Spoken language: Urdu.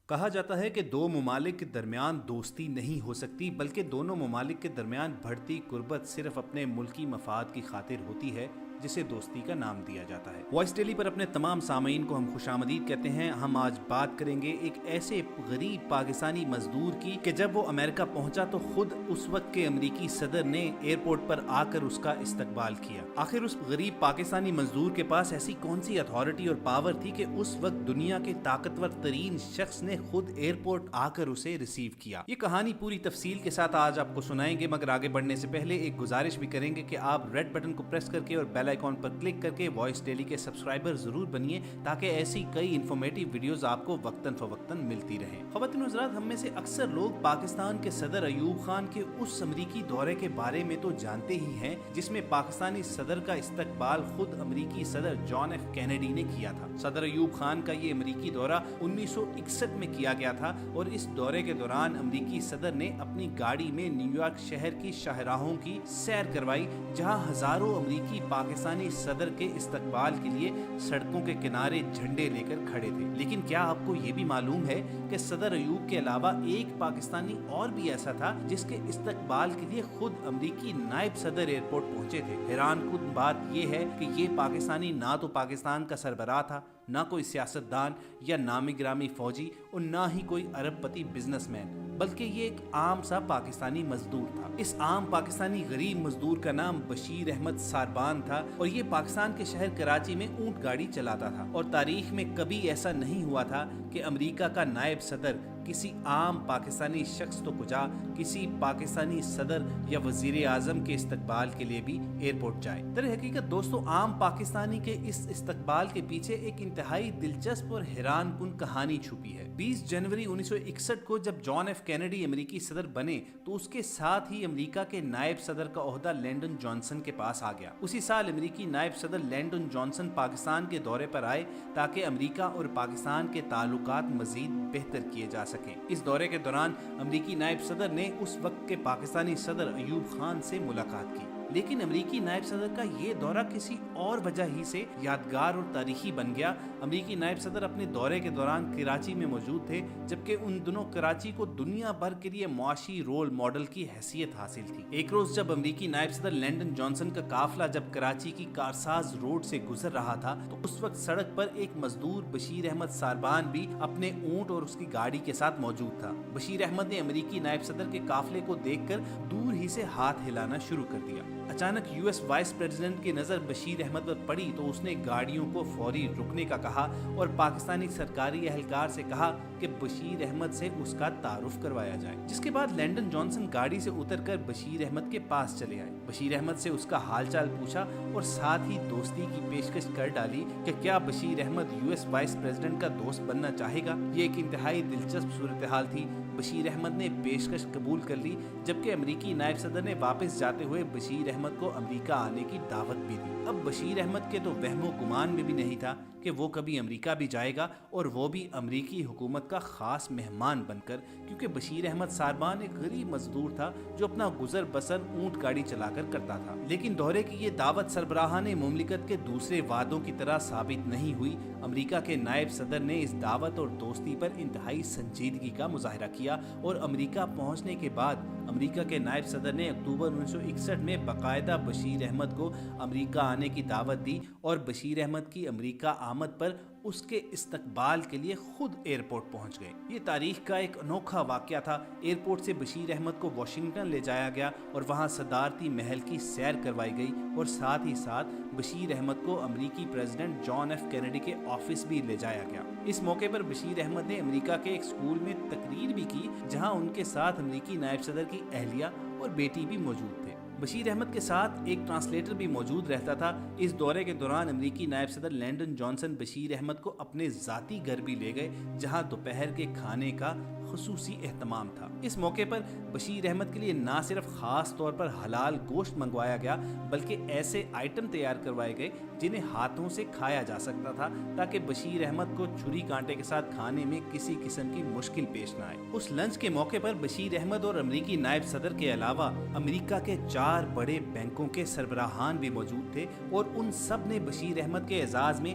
کہا جاتا ہے کہ دو ممالک کے درمیان دوستی نہیں ہو سکتی، بلکہ دونوں ممالک کے درمیان بڑھتی قربت صرف اپنے ملکی مفاد کی خاطر ہوتی ہے، جسے دوستی کا نام دیا جاتا ہے۔ وائس ڈیلی پر اپنے تمام سامعین کو ہم خوش آمدید کہتے ہیں۔ ہم آج بات کریں گے ایک ایسے غریب پاکستانی مزدور کی کہ جب وہ امریکہ پہنچا تو خود اس وقت کے امریکی صدر نے ایئرپورٹ پر آ کر اس کا استقبال کیا۔ آخر اس غریب پاکستانی مزدور کے پاس ایسی کون سی اتھارٹی اور پاور تھی کہ اس وقت دنیا کے طاقتور ترین شخص نے خود ایئرپورٹ آ کر اسے ریسیو کیا؟ یہ کہانی پوری تفصیل کے ساتھ آج آپ کو سنائیں گے، مگر آگے بڑھنے سے پہلے ایک گزارش بھی کریں گے کہ آپ ریڈ بٹن کو پریس کر کے اور بیل آئیکن پر کلک کر کے وائس ڈیلی کے سبسکرائبر ضرور بنیے، تاکہ ایسی کئی انفارمیٹیو ویڈیوز آپ کو وقتاً فوقتاً ملتی رہیں۔ خواتین و حضرات، ہم میں سے اکثر لوگ پاکستان کے صدر ایوب خان کے اس امریکی دورے کے بارے میں تو جانتے ہی ہیں جس میں پاکستانی صدر کا استقبال خود امریکی صدر جان ایف کینیڈی نے کیا تھا۔ صدر ایوب خان کا یہ امریکی دورہ 1961 میں کیا گیا تھا، اور اس دورے کے دوران امریکی صدر نے اپنی گاڑی میں نیو یارک شہر کی شاہراہوں کی سیر کروائی، جہاں ہزاروں امریکی پاکستانی صدر کے استقبال کے لیے سڑکوں کے کنارے جھنڈے لے کر کھڑے تھے۔ لیکن کیا آپ کو یہ بھی معلوم ہے کہ صدر ایوب کے علاوہ ایک پاکستانی اور بھی ایسا تھا جس کے استقبال کے لیے خود امریکی نائب صدر ایئرپورٹ پہنچے تھے؟ حیران کن بات یہ ہے کہ یہ پاکستانی نہ تو پاکستان کا سربراہ تھا، نہ کوئی سیاستدان یا نامی گرامی فوجی، اور نہ ہی کوئی ارب پتی بزنس مین، بلکہ یہ ایک عام سا پاکستانی مزدور تھا۔ اس عام پاکستانی غریب مزدور کا نام بشیر احمد ساربان تھا، اور یہ پاکستان کے شہر کراچی میں اونٹ گاڑی چلاتا تھا، اور تاریخ میں کبھی ایسا نہیں ہوا تھا کہ امریکہ کا نائب صدر کسی عام پاکستانی شخص تو کجا کسی پاکستانی صدر یا وزیر اعظم کے استقبال کے لیے بھی ایئرپورٹ جائے۔ در حقیقت دوستو، عام پاکستانی کے اس استقبال کے پیچھے ایک انتہائی دلچسپ اور حیران کن کہانی چھپی ہے۔ 20 جنوری 1961 کو جب جان ایف کینیڈی امریکی صدر بنے تو اس کے ساتھ ہی امریکہ کے نائب صدر کا عہدہ لینڈن جانسن کے پاس آ گیا۔ اسی سال امریکی نائب صدر لینڈن جانسن پاکستان کے دورے پر آئے تاکہ امریکہ اور پاکستان کے تعلقات مزید بہتر کیے جا سکیں۔ اس دورے کے دوران امریکی نائب صدر نے اس وقت کے پاکستانی صدر ایوب خان سے ملاقات کی، لیکن امریکی نائب صدر کا یہ دورہ کسی اور وجہ ہی سے یادگار اور تاریخی بن گیا۔ امریکی نائب صدر اپنے دورے کے دوران کراچی میں موجود تھے، جبکہ ان دنوں کراچی کو دنیا بھر کے لیے معاشی رول ماڈل کی حیثیت حاصل تھی۔ ایک روز جب امریکی نائب صدر لینڈن جانسن کا قافلہ جب کراچی کی کارساز روڈ سے گزر رہا تھا تو اس وقت سڑک پر ایک مزدور بشیر احمد ساربان بھی اپنے اونٹ اور اس کی گاڑی کے ساتھ موجود تھا۔ بشیر احمد نے امریکی نائب صدر کے قافلے کو دیکھ کر دور ہی سے ہاتھ ہلانا شروع کر دیا۔ اچانک یو ایس وائس پریزیڈنٹ کی نظر بشیر احمد پر پڑی تو اس نے گاڑیوں کو فوری رکنے کا کہا اور پاکستانی سرکاری اہلکار سے کہا کہ بشیر احمد سے اس کا تعارف کروایا جائے، جس کے بعد لینڈن جانسن گاڑی سے اتر کر بشیر احمد کے پاس چلے آئے۔ بشیر احمد سے اس کا حال چال پوچھا اور ساتھ ہی دوستی کی پیشکش کر ڈالی کہ کیا Bashir Ahmad U S vice president کا دوست بننا چاہے گا۔ یہ ایک انتہائی دلچسپ صورتحال تھی۔ بشیر احمد نے پیشکش قبول کر لی، جبکہ امریکی نائب صدر نے واپس جاتے ہوئے بشیر احمد کو امریکہ آنے کی دعوت بھی دی۔ اب بشیر احمد کے تو وہم و گمان میں بھی نہیں تھا کہ وہ کبھی امریکہ بھی جائے گا، اور وہ بھی امریکی حکومت کا خاص مہمان بن کر، کیونکہ بشیر احمد ساربان ایک غریب مزدور تھا جو اپنا گزر بسر اونٹ گاڑی چلا کر کرتا تھا۔ لیکن دورے کی یہ دعوت سربراہان مملکت کے دوسرے وعدوں کی طرح ثابت نہیں ہوئی۔ امریکہ کے نائب صدر نے اس دعوت اور دوستی پر انتہائی سنجیدگی کا مظاہرہ کیا، اور امریکہ پہنچنے کے بعد امریکہ کے نائب صدر نے اکتوبر 1961 میں باقاعدہ بشیر احمد کو امریکہ آنے کی دعوت دی، اور بشیر احمد کی امریکہ آمد پر اس کے استقبال کے لیے خود ایئرپورٹ پہنچ گئے۔ یہ تاریخ کا ایک انوکھا واقعہ تھا۔ ایئرپورٹ سے بشیر احمد کو واشنگٹن لے جایا گیا اور وہاں صدارتی محل کی سیر کروائی گئی، اور ساتھ ہی ساتھ بشیر احمد کو امریکی پریزیڈنٹ جان ایف کینیڈی کے آفس بھی لے جایا گیا۔ اس موقع پر بشیر احمد نے امریکہ کے ایک اسکول میں تقریر بھی کی، جہاں ان کے ساتھ امریکی نائب صدر کی اہلیہ اور بیٹی بھی موجود تھے۔ بشیر احمد کے ساتھ ایک ٹرانسلیٹر بھی موجود رہتا تھا۔ اس دورے کے دوران امریکی نائب صدر لینڈن جانسن بشیر احمد کو اپنے ذاتی گھر بھی لے گئے، جہاں دوپہر کے کھانے کا خصوصی اہتمام تھا۔ اس موقع پر بشیر احمد کے لیے نہ صرف خاص طور پر حلال گوشت منگوایا گیا، بلکہ ایسے آئٹم تیار کروائے گئے جنہیں ہاتھوں سے کھایا جا سکتا تھا، تاکہ بشیر احمد کو چھری کانٹے کے ساتھ کھانے میں کسی قسم کی مشکل پیش نہ آئے۔ اس لنچ کے موقع پر بشیر احمد اور امریکی نائب صدر کے علاوہ امریکہ کے 4 بڑے بینکوں کے سربراہان بھی موجود تھے، اور ان سب نے بشیر احمد کے اعزاز میں